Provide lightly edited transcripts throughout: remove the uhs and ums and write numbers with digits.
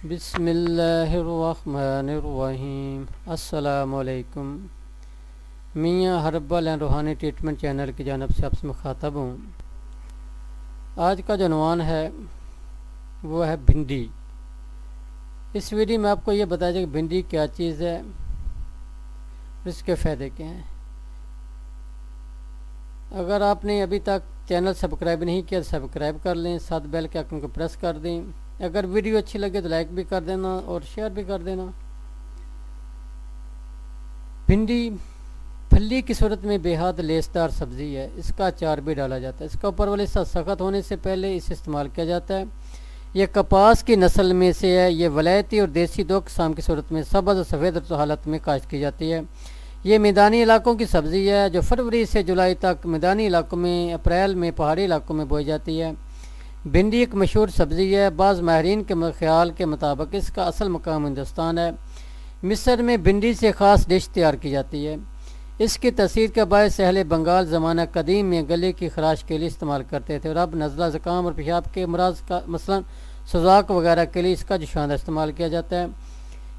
بسم اللہ الرحمن الرحیم۔ السلام علیکم۔ میاں ہربل اینڈ روحانی ٹریٹمنٹ چینل کی جانب سے آپ سے مخاطب ہوں۔ آج کا جو عنوان ہے وہ ہے بھنڈی۔ اس ویڈیو میں آپ کو یہ بتایا جائے کہ بھنڈی کیا چیز ہے اور اس کے فائدے کیا ہیں۔ اگر آپ نے ابھی تک چینل سبسکرائب نہیں کیا تو سبسکرائب کر لیں، ساتھ بیل کے آئکن کو پریس کر دیں۔ اگر ویڈیو اچھی لگے تو لائک بھی کر دینا اور شیئر بھی کر دینا۔ بھنڈی پھلی کی صورت میں بے حد لیسدار سبزی ہے، اس کا اچار بھی ڈالا جاتا ہے۔ اس کا اوپر والا حصہ سخت ہونے سے پہلے اسے استعمال کیا جاتا ہے۔ یہ کپاس کی نسل میں سے ہے۔ یہ ولایتی اور دیسی دو اقسام کی صورت میں سبز اور سفید حالت میں کاشت کی جاتی ہے۔ یہ میدانی علاقوں کی سبزی ہے جو فروری سے جولائی تک میدانی علاقوں میں، اپریل میں پہاڑی علاقوں میں بوئی جاتی ہے۔ بھنڈی ایک مشہور سبزی ہے۔ بعض ماہرین کے خیال کے مطابق اس کا اصل مقام ہندوستان ہے۔ مصر میں بھنڈی سے خاص ڈش تیار کی جاتی ہے۔ اس کی تاثیر کا باعث اہل بنگال زمانہ قدیم میں گلے کی خراش کے لیے استعمال کرتے تھے، اور اب نزلہ، زکام اور پیشاب کے امراض کا مثلا سوزاک وغیرہ کے لیے اس کا جو شاندار استعمال کیا جاتا ہے۔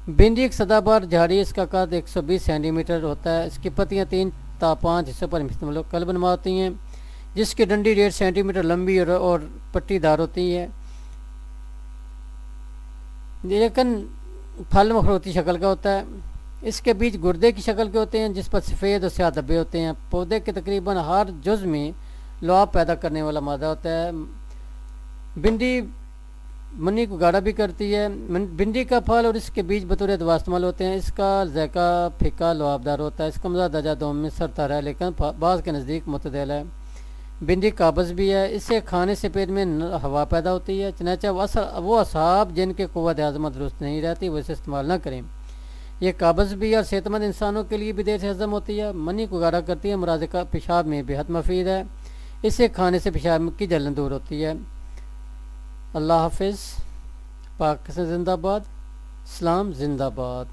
بھنڈی ایک سدا بار جھاڑی، اس کا قد 120 سینٹی میٹر ہوتا ہے۔ اس کی پتیاں 3 تا 5 حصوں پر مشتمل بنما ہوتی ہیں، جس کی ڈنڈی 1.5 سینٹی میٹر لمبی اور پٹی دار ہوتی ہے، لیکن پھل مخروطی شکل کا ہوتا ہے۔ اس کے بیج گردے کی شکل کے ہوتے ہیں جس پر سفید اور سیاہ دھبے ہوتے ہیں۔ پودے کے تقریباً ہر جز میں لعاب پیدا کرنے والا مادہ ہوتا ہے۔ بھنڈی منی کو گاڑھا بھی کرتی ہے۔ بھنڈی کا پھل اور اس کے بیج بطور دوا استعمال ہوتے ہیں۔ اس کا ذائقہ پھیکا لعاب دار ہوتا ہے۔ اس کا مزہ درجہ دوم میں سرتارا ہے، لیکن بعض کے نزدیک معتدل ہے۔ بھنڈی قابض بھی ہے۔ اسے کھانے سے پیٹ میں ہوا پیدا ہوتی ہے، چنانچہ وہ اصحاب جن کے قوت ہضم درست نہیں رہتی وہ اسے استعمال نہ کریں۔ یہ قابض بھی ہے اور صحت مند انسانوں کے لیے بھی دیر سے ہضم ہوتی ہے۔ منی کو گاڑھا کرتی ہے، مرازقہ پیشاب میں بے حد مفید ہے۔ اسے کھانے سے پیشاب کی جلن دور ہوتی ہے۔ اللہ حافظ۔ پاکستان زندہ باد، اسلام زندہ باد۔